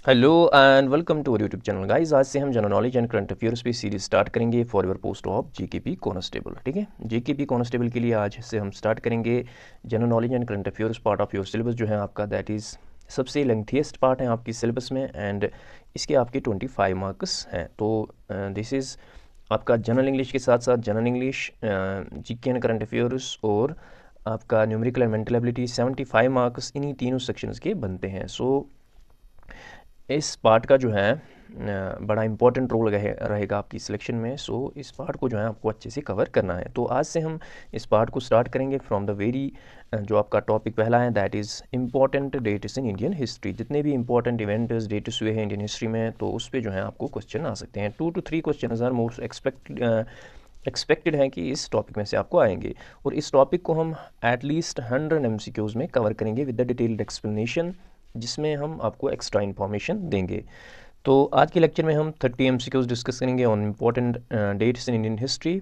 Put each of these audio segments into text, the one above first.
Hello and welcome to our YouTube channel guys. आज से हम general knowledge and current affairs पे series start करेंगे for your post of GKP constable. ठीक है, जीकेपी कांस्टेबल के लिए आज से हम स्टार्ट करेंगे general knowledge and current affairs. Part of your syllabus जो है आपका दैट इज़ सबसे लेंथीएस्ट पार्ट है आपकी सिलेबस में, एंड इसके आपके 25 मार्क्स हैं। तो दिस इज़ आपका जनरल इंग्लिश के साथ साथ general English, GK and current affairs और आपका numerical and mental ability 75 marks इन्हीं तीनों सेक्शंस के बनते हैं। सो इस पार्ट का जो है बड़ा इंपॉर्टेंट रोल रहेगा आपकी सिलेक्शन में। सो इस पार्ट को जो है आपको अच्छे से कवर करना है। तो आज से हम इस पार्ट को स्टार्ट करेंगे फ्रॉम द वेरी जो आपका टॉपिक पहला है that is important dates in Indian history. जितने भी इंपॉर्टेंट इवेंट्स डेट्स हुए हैं इंडियन हिस्ट्री में, तो उस पर जो है आपको क्वेश्चन आ सकते हैं। 2 to 3 question are most expected हैं कि इस टॉपिक में से आपको आएंगे, और इस टॉपिक को हम एटलीस्ट 100 MCQs में कवर करेंगे विद द डिटेल्ड एक्सप्लेनेशन, जिसमें हम आपको एक्स्ट्रा इन्फॉर्मेशन देंगे। तो आज के लेक्चर में हम 30 MCQs डिस्कस करेंगे on important dates in Indian history.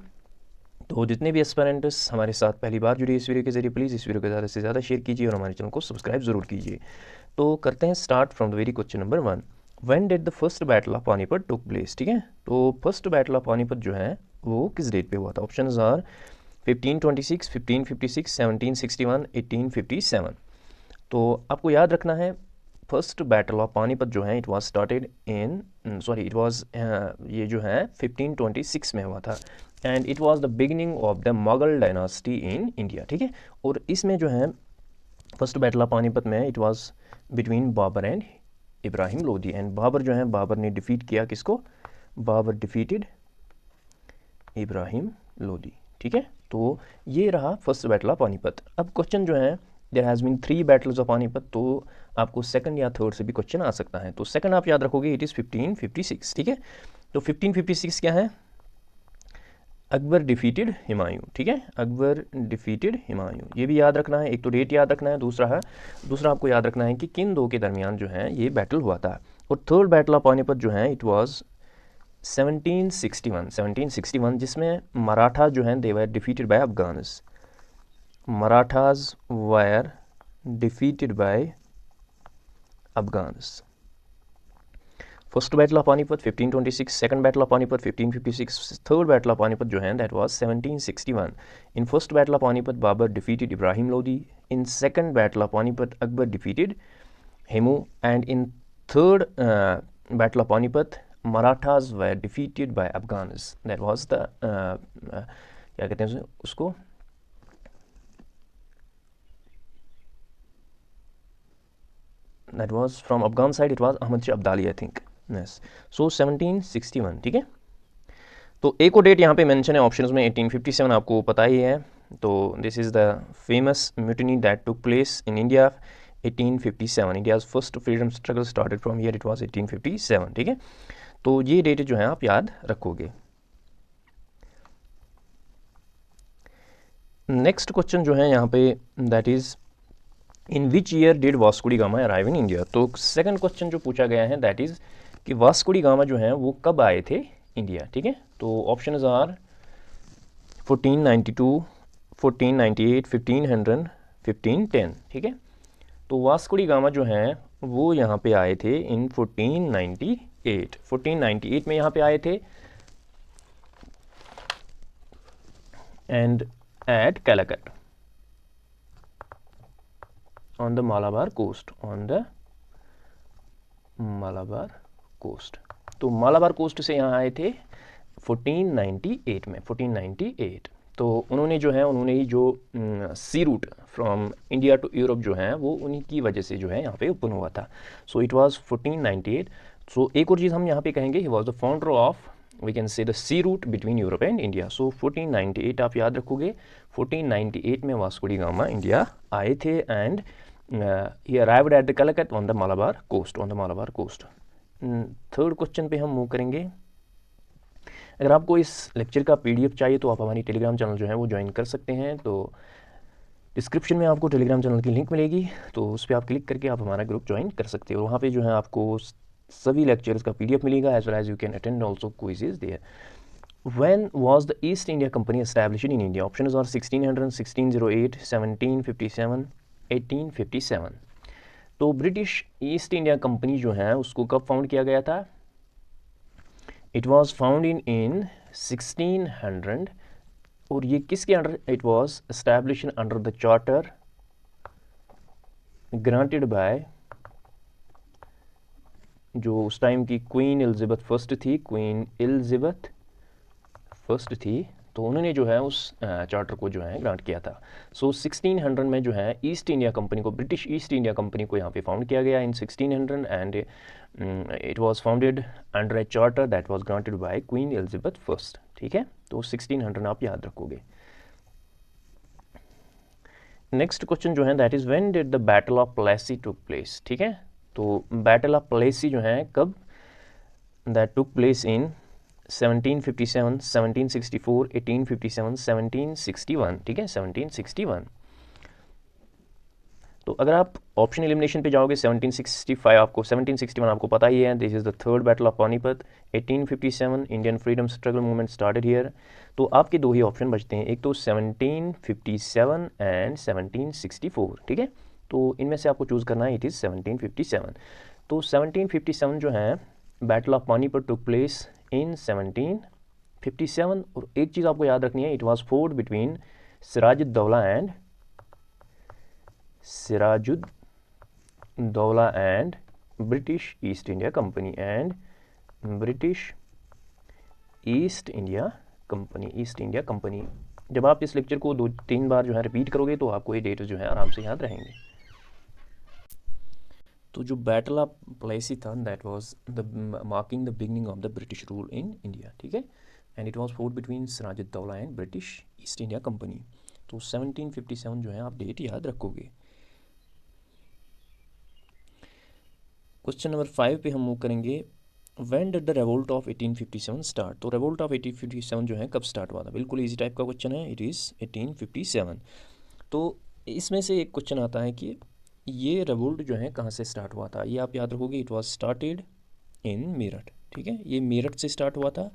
तो जितने भी एस्पिरेंट्स हमारे साथ पहली बार जुड़े इस वीडियो के जरिए, प्लीज़ इस वीडियो को ज़्यादा से ज़्यादा शेयर कीजिए और हमारे चैनल को सब्सक्राइब ज़रूर कीजिए। तो करते हैं start from the very question number 1। When did the first battle of Panipat took place. ठीक है, तो फर्स्ट बैटल ऑफ पानीपत जो है वो किस डेट पे हुआ था? Options are 1526, 1556, 1761, 1857। तो आपको याद रखना है फर्स्ट बैटल ऑफ पानीपत जो है it was started in it was ये जो है 1526 में हुआ था, and it was the beginning of the Mughal dynasty in India. ठीक है, और इसमें जो है फर्स्ट बैटल ऑफ पानीपत में it was between Babur and Ibrahim Lodi, and Babur जो है बाबर ने डिफीट किया किसको? बाबर डिफीटेड इब्राहिम लोदी। ठीक है, तो ये रहा फर्स्ट बैटल ऑफ पानीपत। अब क्वेश्चन जो है there has been 3 battles of Panipat, तो आपको सेकंड या थर्ड से भी क्वेश्चन आ सकता है। तो सेकंड आप याद रखोगे इट इज़ 1556। ठीक है, तो 1556 क्या है? अकबर डिफीटेड हुमायूं। ठीक है, अकबर डिफीटेड हुमायूं, ये भी याद रखना है। एक तो डेट याद रखना है, दूसरा आपको याद रखना है कि किन दो के दरमियान जो है ये बैटल हुआ था। और थर्ड बैटल ऑफ पानीपत जो है इट वाज 1761, जिसमें मराठा जो है they were defeated by Afghans. Marathas were defeated by Afghans. First battle of Panipat 1526, second battle of Panipat 1556, third battle of Panipat जो है that was 1761। In first battle of Panipat Babur defeated Ibrahim Lodi, in second battle of Panipat Akbar defeated Hemu, and in third battle of Panipat Marathas were defeated by Afghans. That was the क्या कहते हैं उसको, that was from Afghan side it was Ahmad Shah Abdali I think. Yes, so 1761। ठीक है, तो एक और date यहाँ पे मेंशन है ऑप्शंस में 1857, आपको पता ही है। तो this is the famous mutiny that took place in India 1857। India's first freedom struggle started from here, it was 1857। ठीक है, तो ये डेट जो है आप याद रखोगे। नेक्स्ट क्वेश्चन जो है यहाँ पे that is in which year did Vasco D gamma arrive in India. तो सेकंड क्वेश्चन जो पूछा गया है दैट इज़ कि वास्को डी गामा जो है वो कब आए थे इंडिया। ठीक है, तो ऑप्शंस आर 1492, 1498, 1500, 1510। ठीक है, तो वास्को डी गामा जो है वो यहाँ पे आए थे इन 1498। 1498 में यहाँ पे आए थे, and at Calicut on the Malabar coast, on the Malabar coast। तो मालाबार कोस्ट से यहाँ आए थे 1498 में, 1498। तो उन्होंने ही जो sea route from India to Europe जो है वो उन्हीं की वजह से जो है यहाँ पे ओपन हुआ था। सो इट वाज 1498। सो एक और चीज़ हम यहाँ पे कहेंगे he was the founder of we can say the sea route between Europe and India. So 1498 आप याद रखोगे। 1498 में वास्को डी गामा इंडिया आए थे, and he arrived at the Calicut on the Malabar coast, on the Malabar coast। Third question पे हम move करेंगे। अगर आपको इस लेक्चर का PDF चाहिए तो आप हमारी टेलीग्राम चैनल जो है वो ज्वाइन कर सकते हैं। तो डिस्क्रिप्शन में आपको टेलीग्राम चैनल की लिंक मिलेगी, तो उस पर आप क्लिक करके आप हमारा ग्रुप ज्वाइन कर सकते हो। वहाँ पे जो है आपको सभी लेक्चर्स का PDF मिलेगा, as well as you can attend also quizzes there. When was the East India Company established in India? Options are 1600, 1608, 1757, 1857। तो ब्रिटिश ईस्ट इंडिया कंपनी जो है उसको कब फाउंड किया गया था? इट वॉज फाउंड इन 1600 और ये किसके under? It was established under the charter granted by, जो उस टाइम की क्वीन एलिजाबेथ फर्स्ट थी, क्वीन एलिजाबेथ फर्स्ट थी, तो उन्होंने जो है उस चार्टर को जो है ग्रांट किया था। सो 1600 में जो है ईस्ट इंडिया कंपनी को, ब्रिटिश ईस्ट इंडिया कंपनी को यहाँ पे फाउंड किया गया इन 1600 and it was founded under A charter that was granted by queen Elizabeth first. ठीक है, तो 1600 आप याद रखोगे। नेक्स्ट क्वेश्चन जो है that is when did the battle of Plassey took place. ठीक है, तो बैटल ऑफ प्लेसी जो है कब? That took place in 1757, 1764, 1857, 1761। ठीक है, 1761। तो अगर आप ऑप्शन एलिमिनेशन पे जाओगे 1765 आपको, 1761 आपको पता ही है, this is the third battle of Panipat. 1857 Indian freedom struggle movement started here. तो आपके दो ही ऑप्शन बचते हैं, एक तो 1757 एंड 1764। ठीक है, तो इनमें से आपको चूज़ करना है, इट इज़ 1757। तो 1757 जो है battle of Panipat took place in 1757। और एक चीज़ आपको याद रखनी है, it was fought between Sirajuddaulah and British East India Company British East India Company. जब आप इस लेक्चर को 2-3 बार जो है रिपीट करोगे तो आपको ये डेट जो है आराम से याद रहेंगे। तो जो बैटल ऑफ प्लेसी था that was the marking the beginning of the British rule in India. ठीक है, and it was fought between Sirajuddaulah and British East India Company. तो 1757 जो है आप डेट याद रखोगे। क्वेश्चन नंबर 5 पे हम मूव करेंगे, when did the revolt of 1857 start. तो रेवोल्ट ऑफ 1857 जो है कब स्टार्ट हुआ था? बिल्कुल इजी टाइप का क्वेश्चन है, इट इज़ 1857। तो इसमें से एक क्वेश्चन आता है कि ये रेवोल्ट जो है कहाँ से स्टार्ट हुआ था? ये आप याद रखोगे, it was started in Meerut. ठीक है, ये मेरठ से स्टार्ट हुआ था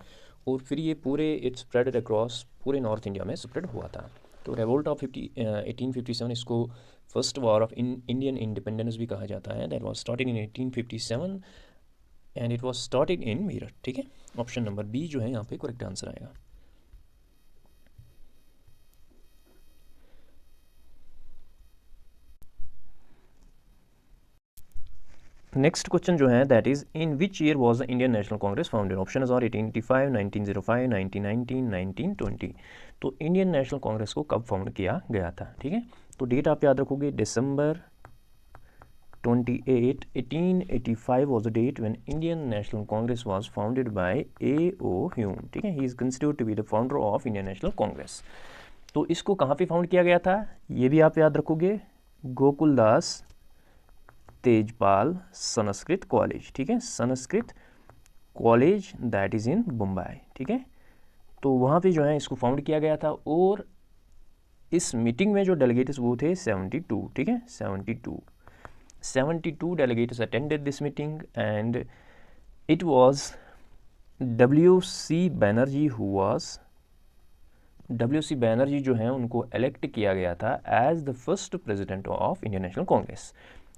और फिर ये पूरे इट स्प्रेड अक्रॉस पूरे नॉर्थ इंडिया में स्प्रेड हुआ था। तो रेवोल्ट ऑफ 1857 इसको first war of Indian independence भी कहा जाता है, that was started in 1857 and it was started in Meerut. ठीक है, ऑप्शन नंबर बी जो है यहाँ पे करेक्ट आंसर आएगा। नेक्स्ट क्वेश्चन जो है that is in which year was the Indian National Congress founded. Option are 1885, 1905, 1919, 1920। तो इंडियन नेशनल कांग्रेस को कब फाउंड किया गया था? ठीक है, तो डेट आप याद रखोगे, दिसंबर 28, 1885 was the date when Indian National Congress was founded by A.O. Hume। ठीक है, he is considered to be the founder of Indian National Congress। तो इसको कहाँ पे फाउंड किया गया था? ये भी आप याद रखोगे, गोकुलदास तेजपाल संस्कृत कॉलेज। ठीक है, Sanskrit college that is in Mumbai. ठीक है, तो वहाँ पे जो है इसको फाउंड किया गया था और इस मीटिंग में जो डेलीगेट्स वो थे 72। ठीक है, 72 delegates attended this meeting and it was W.C. Banerjee जो है उनको इलेक्ट किया गया था as the first president of Indian National Congress.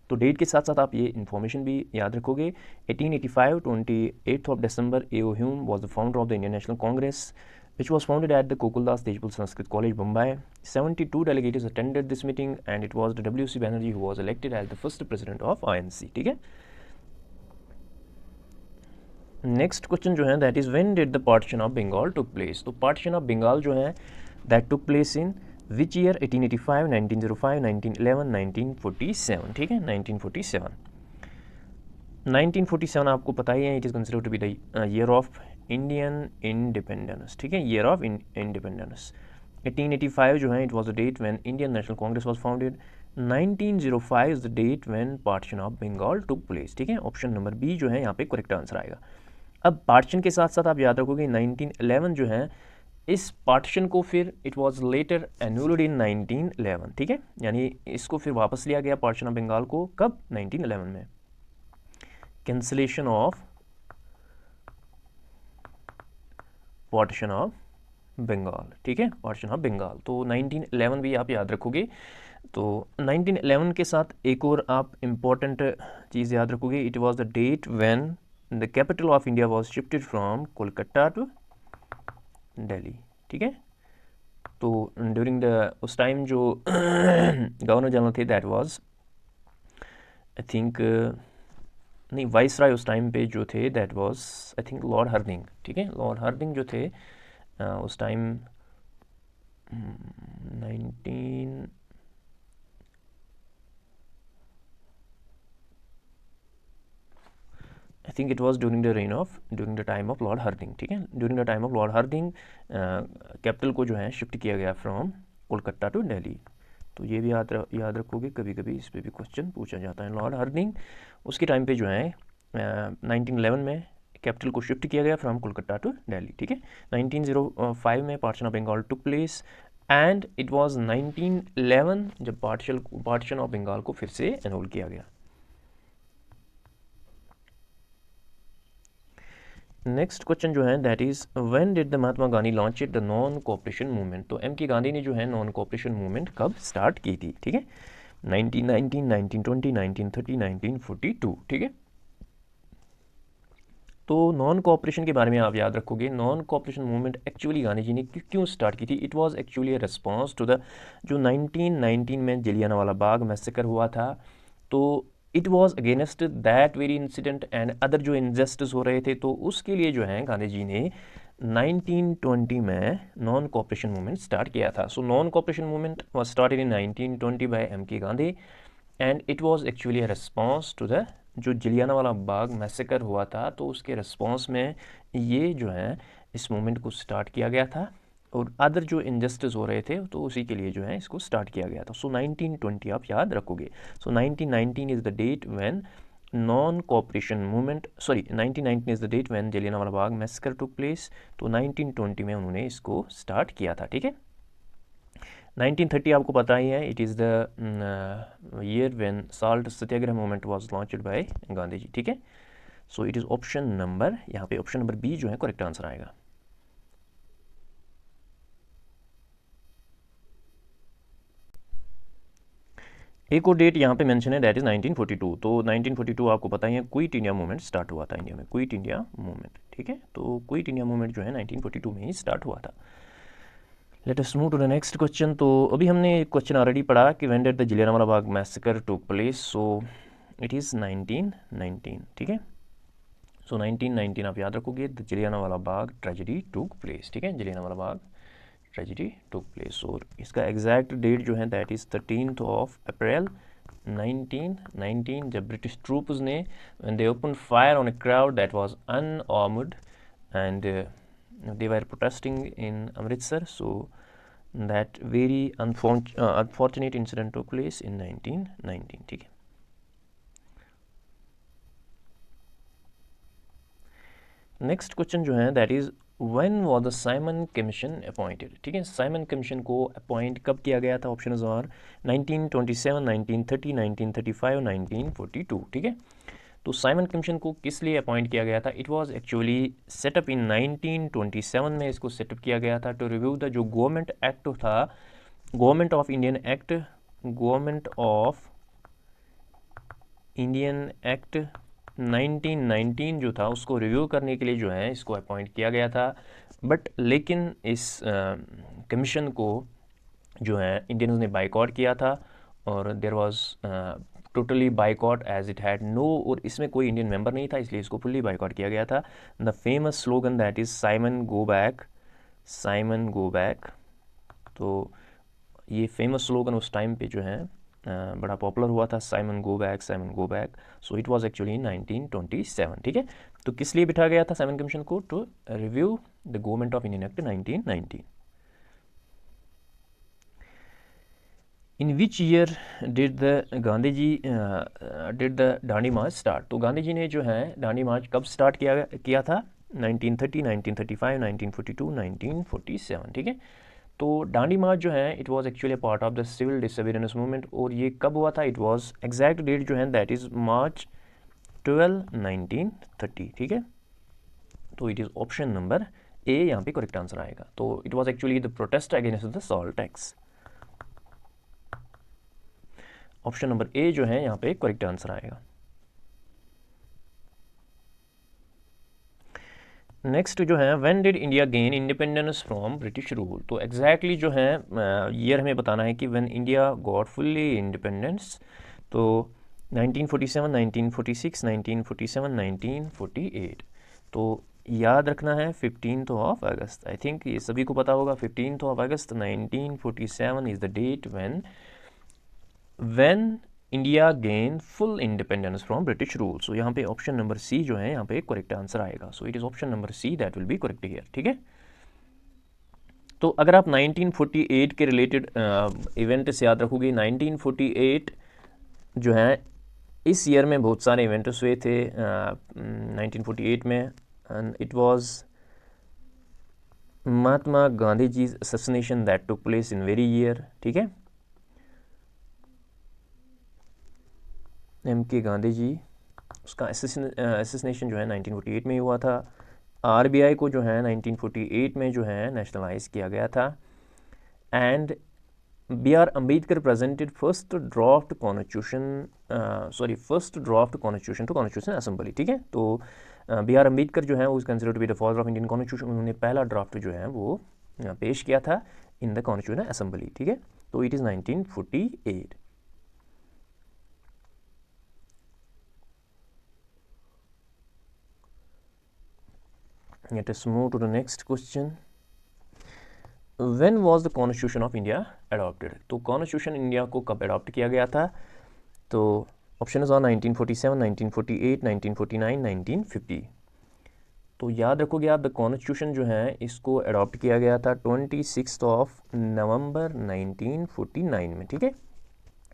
तो डेट के साथ साथ आप ये इन्फॉर्मेशन भी याद रखोगे, 1885 28th of December A.O. Hume was the founder of the Indian National Congress which was founded at the Gokuldas Tejpal Sanskrit College, Mumbai. 72 delegates attended this meeting and it was the W.C. Banerjee who was elected as the first president of INC। ठीक है, next question जो है that is when did the partition of Bengal took place. तो partition of Bengal जो है that took place in which year? 1885, 1905, 1911, 1947। ठीक है, 1947। 1947 आपको पता ही है, it is considered to be the year of Indian independence. ठीक है, ईयर ऑफ इंडिपेंडेंस। 1885 जो है it was the date when Indian National Congress was founded. 1905 is the date when partition of Bengal took place. ठीक है, option number B जो है यहाँ पे करेक्ट आंसर आएगा। अब पार्टीशन के साथ साथ आप याद रखोगे 1911 जो है इस पार्टीशन को फिर इट वाज लेटर एन्यूल्ड इन 1911। ठीक है, यानी इसको फिर वापस लिया गया पार्टीशन ऑफ बंगाल को कब? 1911 में। Cancellation of partition of Bengal. ठीक है, पार्टीशन ऑफ बंगाल, तो 1911 भी आप याद रखोगे तो 1911 के साथ एक और आप इम्पोर्टेंट चीज़ याद रखोगे, it was the date when the capital of India was shifted from Kolkata to Delhi, ठीक है। तो ड्यूरिंग द उस टाइम जो गवर्नर जनरल थे दैट वाज आई थिंक नहीं, वाइस राय उस टाइम पे जो थे that was I think Lord Hardinge, ठीक है। लॉर्ड हार्डिंग जो थे उस time 19 I think it was during the time of Lord Hardinge, ठीक है। During the time of Lord Hardinge capital को जो है शिफ्ट किया गया फ्रॉम कोलकाता टू दिल्ली। तो ये भी याद रखोगे, कभी कभी इस पर भी क्वेश्चन पूछा जाता है। लॉर्ड हार्डिंग उसके टाइम पे जो है 1911 में कैपिटल को शिफ्ट किया गया फ्रॉम कोलकाता टू दिल्ली, ठीक है। 1905 में partition of Bengal took place and it was 1911 जब पार्टीशन ऑफ बंगाल को फिर से एनरोल किया गया। नेक्स्ट क्वेश्चन जो है that is when did the Mahatma Gandhi launch it the non cooperation movement. तो एम के गांधी ने जो है नॉन कोऑपरेशन मूवमेंट कब स्टार्ट की थी, ठीक है। 1919, 1920, 1930, 1942, ठीक है। तो नॉन कोऑपरेशन के बारे में आप याद रखोगे, non cooperation movement actually Gandhi ji ने क्यों स्टार्ट की थी। It was actually a response to the जो 1919 में जलियांवाला बाग मैसेकर हुआ था, तो it was against that very incident and other जो इनजस्टिस हो रहे थे, तो उसके लिए जो है गांधी जी ने 1920 में नॉन कोऑपरेशन मूवमेंट स्टार्ट किया था। So non cooperation movement was started in 1920 by M K Gandhi and it was actually a response to the जो जलियांवाला बाग मैसेकर हुआ था, तो उसके रिस्पॉन्स में ये जो है इस मूवमेंट को स्टार्ट किया गया था और अदर जो इनजस्टिस हो रहे थे तो उसी के लिए जो है इसको स्टार्ट किया गया था। सो 1920 आप याद रखोगे। So 1919 is the date when non cooperation movement 1919 is the date when Jallianwala Bagh massacre took place. तो 1920 में उन्होंने इसको स्टार्ट किया था, ठीक है। 1930 आपको पता ही है, it is the year when salt satyagraha movement was launched by Gandhi ji, ठीक है। So it is option number, यहाँ पे ऑप्शन नंबर बी जो है करेक्ट आंसर आएगा। एक और डेट यहाँ पे मेंशन है दैट इज़ 1942। तो 1942 आपको पता ही है क्विट इंडिया मूवमेंट स्टार्ट हुआ था इंडिया में, क्विट इंडिया मूवमेंट, ठीक है। तो क्विट इंडिया मूवमेंट जो है 1942 में ही स्टार्ट हुआ था। Let us move to the next question. तो अभी हमने एक क्वेश्चन ऑलरेडी पढ़ा कि when did the Jallianwala Bagh massacre took place. So it is 1919, ठीक है। सो 1919 आप याद रखोगे, the Jallianwala Bagh tragedy took place, ठीक है। Jallianwala Bagh tragedy took place और इसका एग्जैक्ट डेट जो है that is 13th of April 1919 जब ब्रिटिश ट्रूप्स ने when they opened fire on a crowd that was unarmed and they were protesting in Amritsar. So that very unfortunate incident took place in 1919, ठीक है। Next question जो है that is when was the Simon commission appointed, ठीक है। Simon commission को appoint कब किया गया था, ऑप्शन आर 1927, 1930, 1935, 1942, ठीक है। तो साइमन कमीशन को किस लिए अपॉइंट किया गया था, इट वाज एक्चुअली सेटअप इन 1927 में इसको सेटअप किया गया था टू रिव्यू द जो गवर्नमेंट एक्ट था, government of Indian act, government of Indian act 1919 जो था उसको रिव्यू करने के लिए जो है इसको अपॉइंट किया गया था। बट लेकिन इस कमीशन को जो है इंडियंस ने बाइकआउट किया था और there was totally boycott as it had no, और इसमें कोई इंडियन मेंबर नहीं था इसलिए इसको फुल्ली बाइकआउट किया गया था। The famous slogan that is Simon go back, Simon go back. तो ये फेमस स्लोगन उस टाइम पे जो है बड़ा पॉपुलर हुआ था, Simon go back, Simon go back. So it was actually 1927, ठीक है। तो किस लिए बिठा गया था साइमन कमीशन को, to review the government of Indian act 1919। In which year did the Gandhi ji did the Dandi march start. तो गांधी जी ने जो है दांडी मार्च कब स्टार्ट किया था, 1930, 1935, 1942, 1947, ठीक है। तो दांडी मार्च जो है it was actually part of the civil disappearance movement और ये कब हुआ था, इट वाज एग्जैक्ट डेट जो है दैट इज़ March 12, 1930, ठीक है। तो it is option number A यहाँ पे करेक्ट आंसर आएगा। तो it was actually the protest against the salt tax. Option number A जो है यहाँ पे करेक्ट आंसर आएगा। नेक्स्ट जो है when did India gain independence from British rule, तो एग्जैक्टली जो है ईयर हमें बताना है कि when India got fully independence, तो 1947, 1946, 1947, 1948। तो याद रखना है 15th of August, I think ये सभी को पता होगा। 15th of August 1947 is the date when India gain full independence from British rule. So यहाँ पे ऑप्शन नंबर सी जो है यहाँ पे करेक्ट आंसर आएगा। सो it is option number see that will be correct here, ठीक है। तो अगर आप 1948 के रिलेटेड इवेंट से याद रखोगे, 1948 जो है इस ईयर में बहुत सारे इवेंट्स हुए थे 1948 में, and it was Mahatma Gandhi ji assassination that took place in very year, ठीक है। एम के गांधी जी, उसका असैसिनेशन जो है 1948 में ही हुआ था। आरबीआई को जो है 1948 में जो है नेशनलाइज किया गया था। And B R Ambedkar presented first draft constitution to constitution assembly, ठीक है। तो बी आर अम्बेडकर जो है वो considered to be the father of Indian constitution, उन्होंने पहला ड्राफ्ट जो है वो पेश किया था इन द कॉन्स्टिट्यूशन असेंबली, ठीक है। तो it is 1948। Let us move to the next question. When was the Constitution of India adopted? तो Constitution इंडिया को कब अडॉप्ट किया गया था? तो ऑप्शन आर 1947, 1948, 1949, 1950। तो याद रखोगे आप, द कॉन्स्टिट्यूशन जो है इसको अडॉप्ट किया गया था 26 ऑफ नवंबर 1949 में, ठीक है।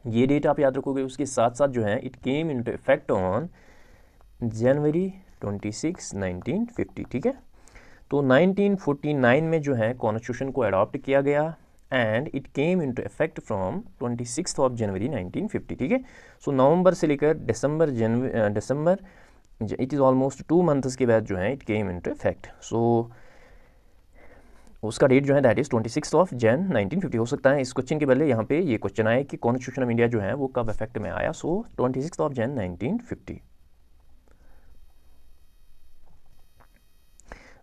ये डेट आप याद रखोगे। उसके साथ साथ जो है it came into effect on January 26, 1950, ठीक है। तो 1949 में जो है कॉन्स्टिट्यूशन को अडॉप्ट किया गया and it came into effect from 26 of January 1950, ठीक है। सो नवंबर से लेकर दिसंबर इट इज़ ऑलमोस्ट 2 मंथ्स के बाद जो है इट केम इनटू इफेक्ट। सो उसका डेट जो है दैट इज़ 26 ऑफ जन 1950। हो सकता है इस क्वेश्चन के पहले यहाँ पे ये क्वेश्चन आए कि कॉन्स्टिट्यूशन ऑफ इंडिया जो है वो कब इफेक्ट में आया। सो 26 ऑफ जन 1950।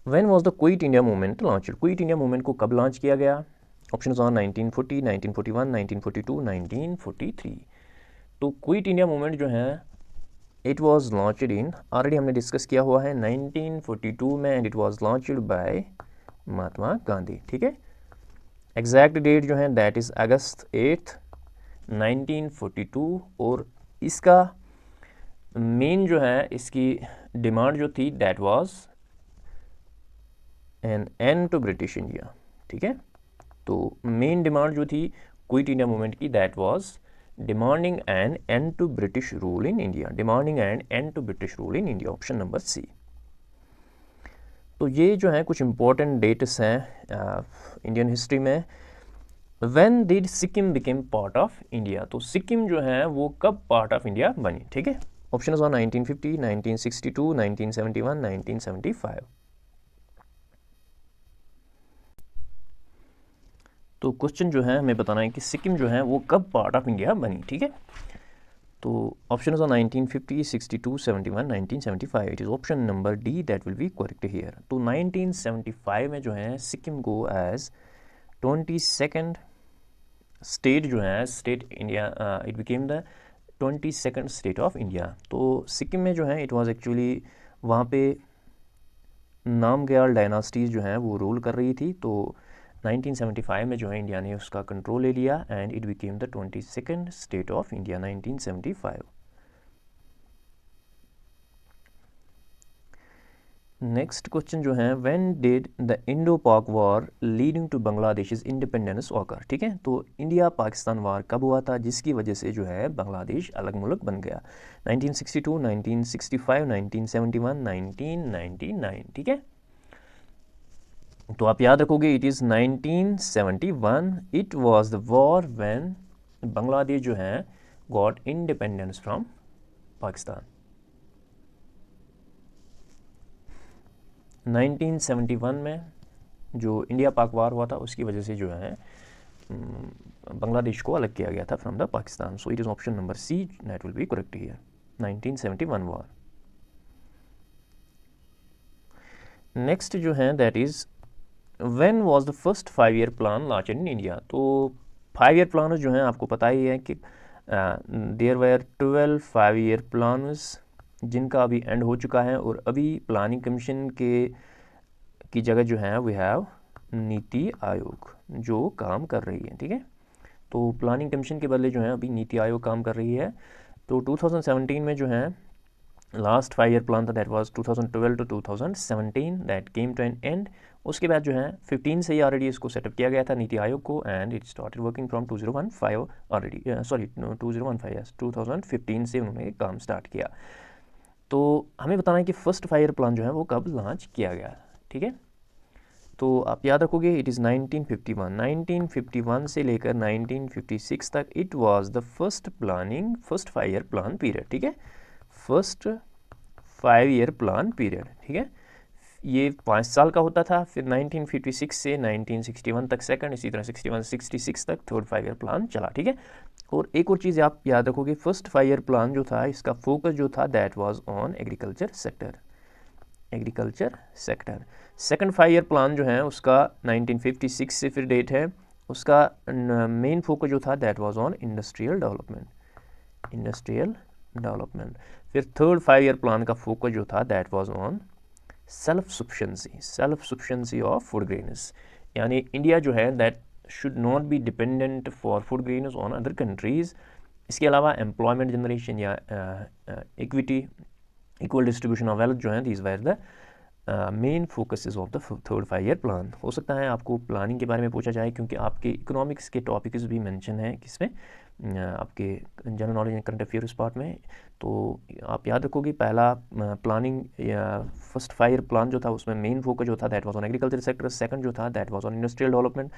When was the quit India movement launch? Quit India movement को कब लॉन्च किया गया? Option on 1940, 1941, 1942, 1943। तो क्विट इंडिया मूवमेंट जो है it was launched in, already हमने डिस्कस किया हुआ है 1942 में, and it was launched by Mahatma Gandhi, ठीक है। एग्जैक्ट डेट जो है दैट इज अगस्त 8, 1942। और इसका मेन जो है इसकी डिमांड जो थी that was an end to British India, ठीक है। तो मेन डिमांड जो थी क्विट इंडिया मूवमेंट की that was demanding an end to British rule in India, demanding an end to British rule in India, option number C. तो ये जो है कुछ इंपॉर्टेंट डेट्स हैं इंडियन हिस्ट्री में। When did Sikkim became part of India? तो सिक्किम जो है वो कब पार्ट ऑफ इंडिया बनी, ठीक है। Option on 1950, 1962, 1971, 1975। तो क्वेश्चन जो है हमें बताना है कि सिक्किम जो है वो कब पार्ट ऑफ इंडिया बनी, ठीक है। तो option is 1950, 62, 71, 1975। It is option number D that will be correct here. तो 1975 में जो है सिक्किम को एज 22nd स्टेट जो है state India, it became the 22nd state of India. तो सिक्किम में जो है इट वाज एक्चुअली वहाँ पे नामग्याल डायनास्टीज जो है वो रूल कर रही थी। तो 1975 में जो है इंडिया ने उसका कंट्रोल ले लिया and it became the 22nd state of India 1975। Next question जो है when did the Indo Pak war leading to Bangladesh independence occur, ठीक है। तो इंडिया पाकिस्तान वार कब हुआ था जिसकी वजह से जो है बांग्लादेश अलग मुल्क बन गया? 1962, 1965, 1971, 1999, ठीक है। तो आप याद रखोगे it is 1971। It was the war when Bangladesh जो है गॉट इंडिपेंडेंस फ्रॉम पाकिस्तान। 1971 में जो इंडिया पाक वार हुआ था उसकी वजह से जो है बांग्लादेश को अलग किया गया था from the Pakistan. So it is option number see that will be correct here, 1971 war. Next जो है that is when was the first 5 year plan launch in India. तो 5 ईयर प्लान जो हैं आपको पता ही है कि देयर वेयर 12 5 ईयर प्लान्स जिनका अभी एंड हो चुका है, और अभी प्लानिंग कमीशन की जगह जो है वी हैव नीति आयोग जो काम कर रही है, ठीक है। तो प्लानिंग कमीशन के बदले जो है अभी नीति आयोग काम कर रही है। तो 2017 में जो है लास्ट 5 ईयर प्लान था that was 2012 to 2017 that came to an end. उसके बाद जो है 15 से ही ऑलरेडी इसको सेटअप किया गया था नीति आयोग को, and it started working from 2015 already, sorry 2015 yes 2015 से उन्होंने काम स्टार्ट किया। तो हमें बताना है कि फर्स्ट 5 ईयर प्लान जो है वो कब लॉन्च किया गया, ठीक है। तो आप याद रखोगे इट इज़ 1951 से लेकर 1956 तक it was the first 5 year plan period, ठीक है, फर्स्ट 5 ईयर प्लान पीरियड, ठीक है। ये 5 साल का होता था, फिर 1956 से 1961 तक सेकंड, इसी तरह 66 तक थर्ड 5 ईयर प्लान चला, ठीक है। और एक और चीज़ आप याद रखोगे, फर्स्ट 5 ईयर प्लान जो था इसका फोकस जो था that was on agriculture sector. Second 5 year plan जो है उसका 1956 से फिर डेट है, उसका मेन फोकस जो था that was on industrial development. फिर थर्ड 5 ईयर प्लान का फोकस जो था that was on self sufficiency of food grains, यानी इंडिया जो है that should not be dependent for food grains on other countries. इसके अलावा एम्प्लॉयमेंट जनरेशन या इक्वल डिस्ट्रीब्यूशन ऑफ वेल्थ जो है these were the main focuses of the third 5 year plan. हो सकता है आपको प्लानिंग के बारे में पूछा जाए, क्योंकि आपके इकोनॉमिक्स के टॉपिक्स भी मेंशन हैं किसमें, आपके general knowledge and current affairs part में। तो आप याद रखोगे पहला प्लानिंग या फर्स्ट 5 ईयर प्लान जो था उसमें मेन फोकस जो था that was on agriculture sector, second जो था that was on industrial development,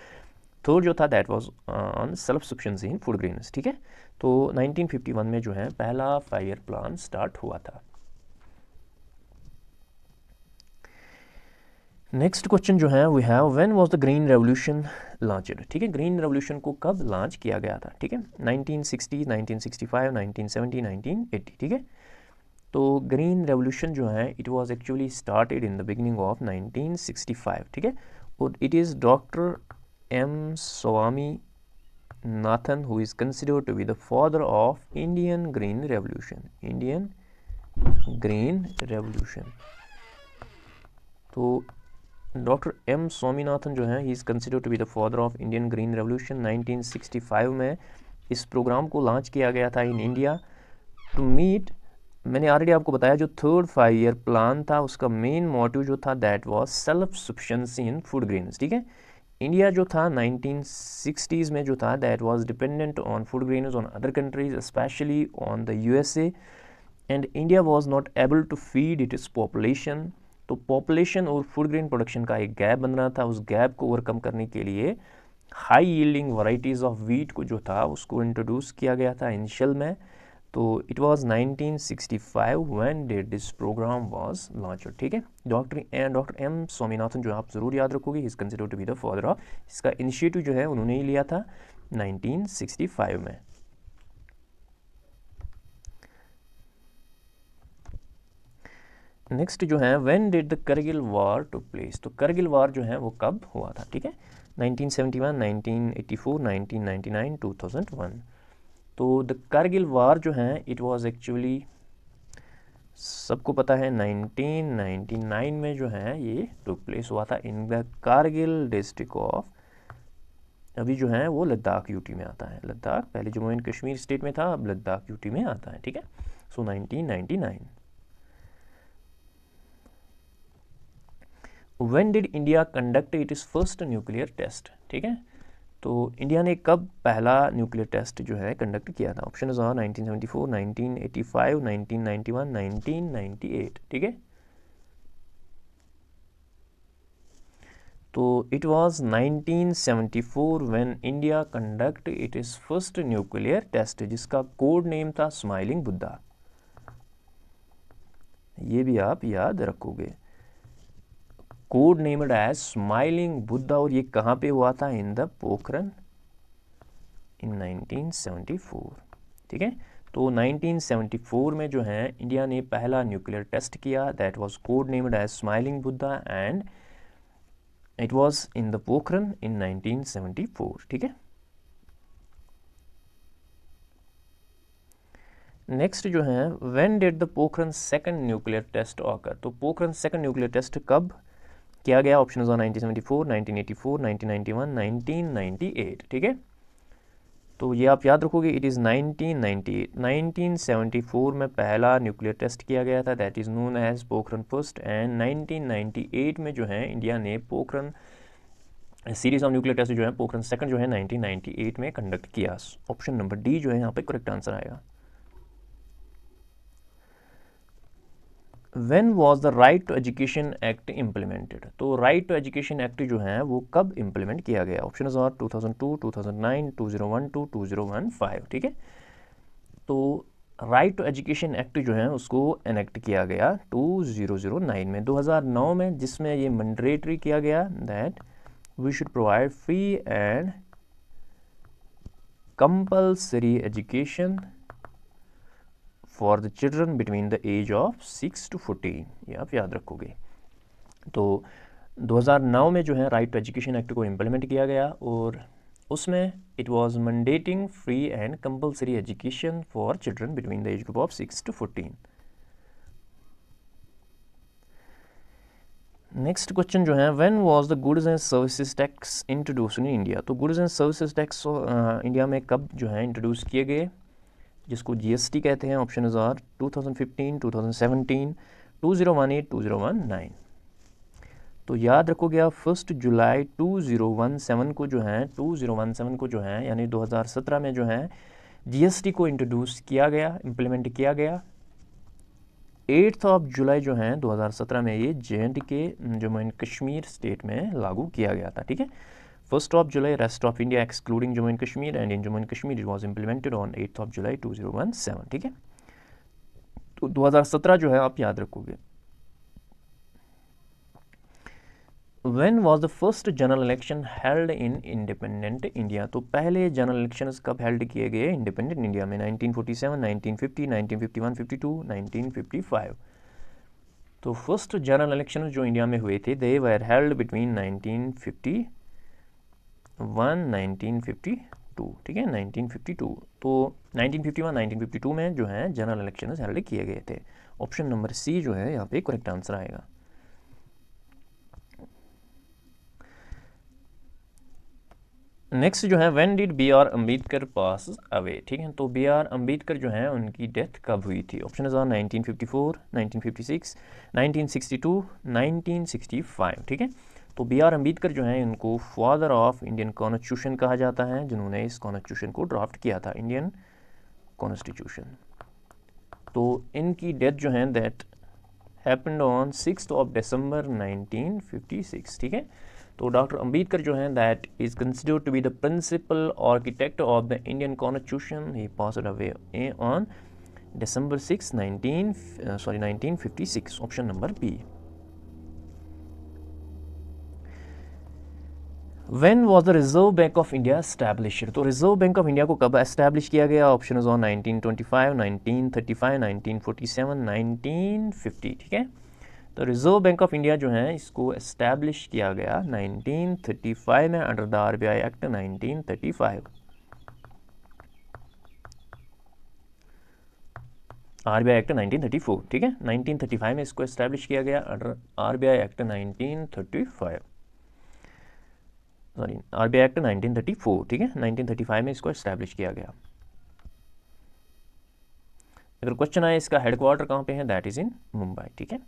third जो था that was on self sufficiency in food grains, ठीक है। तो 1951 में जो है पहला 5 ईयर प्लान स्टार्ट हुआ था। नेक्स्ट क्वेश्चन जो है we have when was the green revolution launched, ठीक है। ग्रीन रेवोल्यूशन को कब लॉन्च किया गया था, ठीक है, 1960, 1965, 1970, 1980, ठीक है। तो ग्रीन रेवोल्यूशन जो है it was actually started in the beginning of 1965, ठीक है। और it is doctor M Swaminathan who is considered to be the father of Indian green revolution. तो डॉक्टर एम स्वामीनाथन जो है he is considered to be the father of Indian green revolution. 1965 में इस program को launch किया गया था इन इंडिया टू मीट, मैंने ऑलरेडी आपको बताया जो थर्ड 5 ईयर प्लान था उसका मेन मोटिव जो था that was self sufficiency in food grains, ठीक है। इंडिया जो था 1960s में जो था that was dependent on food grains on other countries specially on the USA, and India was not able to feed its population. तो population और food grain production का एक गैप बन रहा था, उस गैप को ओवरकम करने के लिए high yielding varieties of wheat को जो था उसको इंट्रोड्यूस किया गया था इनिशियल में। तो it was 1965 when did this program was launched, ठीक है। डॉक्टर एम स्वामीनाथन जो आप ज़रूर याद रखोगे, he is considered to be the father of, इसका इनिशिएटिव जो है उन्होंने ही लिया था 1965 में। नेक्स्ट जो है when did the Kargil war took place, तो करगिल वार जो है वो कब हुआ था, ठीक है, 1971, 1984, 1999, 2001। तो द करगिल वार जो है इट वाज एक्चुअली सबको पता है 1999 में जो है ये टुक प्लेस हुआ था in the Kargil district of, अभी जो है वो लद्दाख यूटी में आता है। लद्दाख पहले जम्मू एंड कश्मीर स्टेट में था, अब लद्दाख यूटी में आता है, ठीक है। सो 1999। When did India conduct its first nuclear test, ठीक है। तो इंडिया ने कब पहला न्यूक्लियर टेस्ट जो है कंडक्ट किया था, ऑप्शन इज 1974, 1985, 1991, 1998, ठीक है। तो it was 1974 when India conduct its first nuclear test, जिसका कोड नेम था स्माइलिंग बुद्धा, ये भी आप याद रखोगे, code named as smiling Buddha. और ये कहाँ पे हुआ था, इन द पोखरन इन 1974, ठीक है। तो 1974 में जो है इंडिया ने पहला न्यूक्लियर टेस्ट किया, that was code named as smiling Buddha and it was in the Pokhran in 1974, ठीक है। नेक्स्ट जो है when did the Pokhran second nuclear test occur, तो पोखरन सेकंड न्यूक्लियर टेस्ट कब किया गया? ऑप्शन है 1974, 1984, 1991, 1998, ठीक है। तो ये आप याद रखोगे, इट इज़ 1998। 1974 में पहला न्यूक्लियर टेस्ट किया गया था, that is known as Pokhran first, and 1998 में जो है इंडिया ने Pokhran series of nuclear test जो है पोखरन सेकंड जो है 1998 में कंडक्ट किया। ऑप्शन नंबर डी जो है यहाँ पे करेक्ट आंसर आएगा। When was the Right to Education Act implemented? तो Right to Education Act जो है वो कब implement किया गया? ऑप्शन आर 2002, 2009, 2012, 2015, ठीक है। तो Right to Education Act जो है उसको enact किया गया 2009 में, 2009 में, जिसमें ये mandatory किया गया that we should provide free and compulsory education for the children between the age of 6 to 14, ये आप याद रखोगे। तो 2009 में जो है राइट टू एजुकेशन एक्ट को इम्प्लीमेंट किया गया और उसमें it was mandating free and compulsory education for children between the age group of 6 to 14। Next question जो है when was the goods and services tax introduce in India, तो goods and services tax India में कब जो है introduce किए गए, जिसको जीएसटी कहते हैं? Option are 2015, 2017, 2018, 2019। तो याद रखोगे आप 1 जुलाई 2017 को जो है 2017 को जो है यानी 2017 में जो है जीएसटी को इंट्रोड्यूस किया गया, इम्प्लीमेंट किया गया। 8 जुलाई जो है 2017 में ये JNK Jammu and Kashmir state में लागू किया गया था, ठीक है। 1 July, rest of India excluding Jammu and Kashmir, and in Jammu and Kashmir it was implemented on 8 July 2017, ठीक है। तो 2017 जो है आप याद रखोगे। When was the first general election held in independent India, तो पहले जनरल इलेक्शंस कब हेल्ड किए गए इंडिपेंडेंट इंडिया में? 1947, 1950, 1951, 52, 1955। तो फर्स्ट जनरल इलेक्शन जो इंडिया में हुए थे दे वर हेल्ड बिटवीन 1951, 1952, ठीक है, 1952। तो 1951, 1952 में जो है जनरल इलेक्शन हेल्ड किए गए थे। ऑप्शन नंबर सी जो है यहाँ पे करेक्ट आंसर आएगा। नेक्स्ट जो है when did B R Ambedkar pass away, ठीक है। तो बी आर अम्बेडकर जो है उनकी डेथ कब हुई थी? ऑप्शन आर 1954, 1956, 1962, 1965, ठीक है। तो बी आर अम्बेडकर जो है इनको फादर ऑफ इंडियन कॉन्स्टिट्यूशन कहा जाता है, जिन्होंने इस कॉन्स्टिट्यूशन को ड्राफ्ट किया था, इंडियन कॉन्स्टिट्यूशन। तो इनकी डेथ जो है दैट हैपेंड ऑन 6 December 1956, ठीक है। तो डॉक्टर अम्बेडकर जो है that is considered to be the principal architect of the Indian constitution. He passed away on December 6, 1956। Option number B. When was the Reserve Bank of India established? तो Reserve bank of India को कब establish किया गया? Option is on 1925, 1935, 1947, 1950, ठीक है। तो Reserve bank of India जो है इसको एस्टैब्लिश किया गया 1935 में under the RBI act 1935। RBI act 1934, ठीक है। 1935 में इसको एस्टैब्लिश किया गया under RBI act 1935, sorry RBI act 1934, ठीक है। 1935 में इसको एस्टैब्लिश किया गया। अगर क्वेश्चन आए इसका हेडक्वार्टर कहाँ पे है, दैट इज इन मुंबई, ठीक है।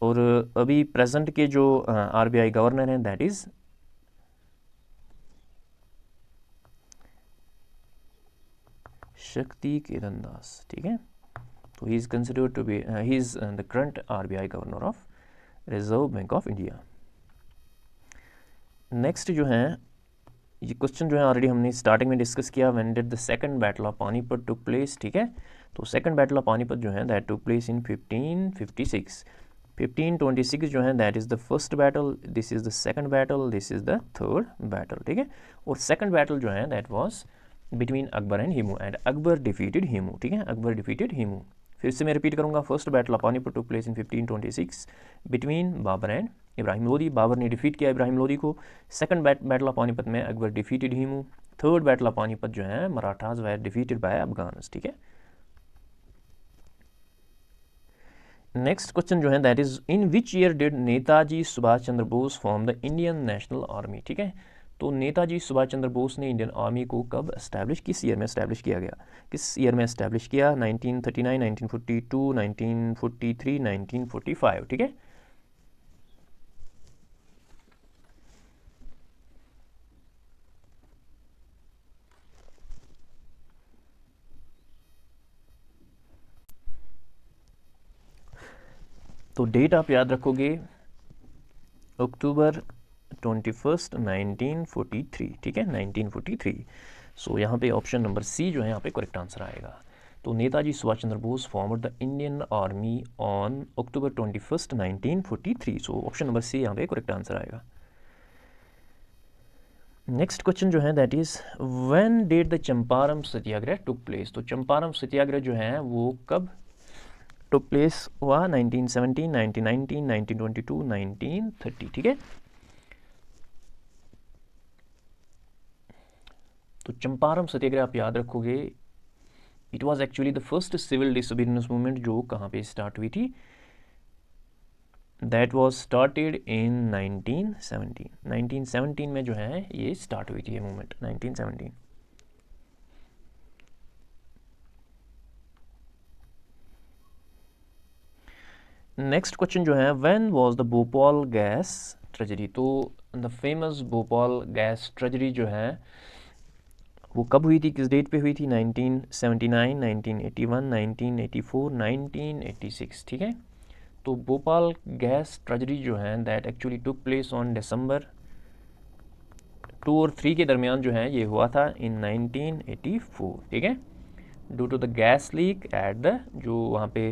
और अभी प्रेजेंट के जो RBI गवर्नर हैं दैट इज शक्ति किरण दास, ठीक है। तो he is considered to be he is the current RBI governor of reserve bank of India. Next जो है ये क्वेश्चन जो है ऑलरेडी हमने स्टार्टिंग में डिस्कस किया, when did the second battle of Panipat took place, ठीक है। तो सेकंड बैटल ऑफ पानीपत जो है दैट टुक प्लेस इन 1556। 1526 जो है that is the first battle, this is the second battle, this is the third battle, ठीक है। और सेकंड बैटल जो है that was between Akbar and Hemu and Akbar defeated Hemu, ठीक है, अकबर डिफीटेड हिमू। फिर से मैं रिपीट करूंगा, first battle of Panipat took place in 1526 between Babur and Ibrahim Lodi, Babur ने डिफीट किया इब्राहिम लोदी को। सेकंड बैटल ऑफ पानीपत में Akbar defeated Hemu. Third battle of Panipat जो है Marathas were defeated by Afghans, ठीक है। नेक्स्ट क्वेश्चन जो है that is in which year did Netaji Subhash Chandra Bose form the Indian national army, ठीक है। तो नेताजी सुभाष चंद्र बोस ने इंडियन आर्मी को कब एस्टैब्लिश, किस ईयर में एस्टैब्लिश किया गया, किस ईयर में एस्टैब्लिश किया, 1939, 1942, 1943, 1945, ठीक है। तो डेट आप याद रखोगे अक्टूबर 21, 1943, ठीक है, 1943। सो यहाँ पे ऑप्शन नंबर सी जो है यहाँ पे करेक्ट आंसर आएगा। तो Netaji Subhash Chandra Bose formed the Indian army on October 21, 1943। So option number C यहाँ पे करेक्ट आंसर आएगा। नेक्स्ट क्वेश्चन जो है that is when did the Champaran satyagraha took place. तो चंपारण सत्याग्रह जो है वो कब टुक प्लेस हुआ, 1917, 1919, 1922, 1930, ठीक है। तो चंपारण सत्याग्रह आप याद रखोगे, it was actually the first civil disobedience movement जो कहाँ पे स्टार्ट हुई थी, दैट वॉज स्टार्टेड इन 1917। 1917 में जो है ये स्टार्ट हुई थी ये मूवमेंट, 1917। नेक्स्ट क्वेश्चन जो है when was the Bhopal gas tragedy. तो the famous Bhopal gas tragedy जो है वो कब हुई थी, किस डेट पे हुई थी, 1979, 1981, 1984, 1986, ठीक है। तो भोपाल गैस ट्रेजेडी जो है that actually took place on December 2 और 3 के दरमियान जो है ये हुआ था इन 1984, ठीक है। Due to the gas leak at the, जो वहाँ पे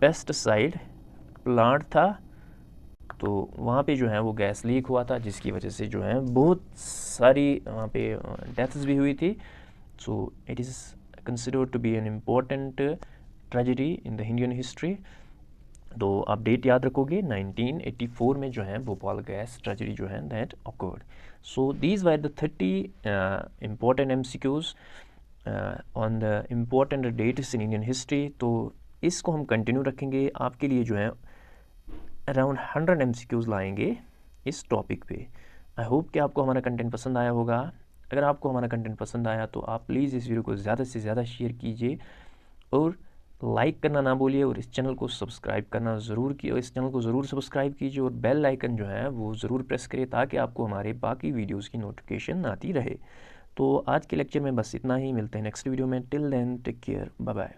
पेस्टिसाइड प्लांट था, तो वहाँ पे जो है वो गैस लीक हुआ था जिसकी वजह से जो है बहुत सारी वहाँ पे डेथ्स भी हुई थी। So it is considered to be an important tragedy in the Indian history. तो आप डेट याद रखोगे, 1984 में जो है भोपाल गैस ट्रेजेडी जो है that occurred. So these were the 30 important MCQs on the important dates in Indian history. तो इसको हम कंटिन्यू रखेंगे, आपके लिए जो है अराउंड 100 MCQs लाएंगे इस टॉपिक पे। आई होप कि आपको हमारा कंटेंट पसंद आया होगा। अगर आपको हमारा कंटेंट पसंद आया तो आप प्लीज़ इस वीडियो को ज़्यादा से ज़्यादा शेयर कीजिए और लाइक करना ना भूलिए और इस चैनल को सब्सक्राइब करना ज़रूर कीजिए, इस चैनल को ज़रूर सब्सक्राइब कीजिए और बेल आइकन जो है वो ज़रूर प्रेस करिए ताकि आपको हमारे बाकी वीडियोज़ की नोटिफिकेशन आती रहे। तो आज के लेक्चर में बस इतना ही, मिलते हैं नेक्स्ट वीडियो में। Till then take care, bye bye.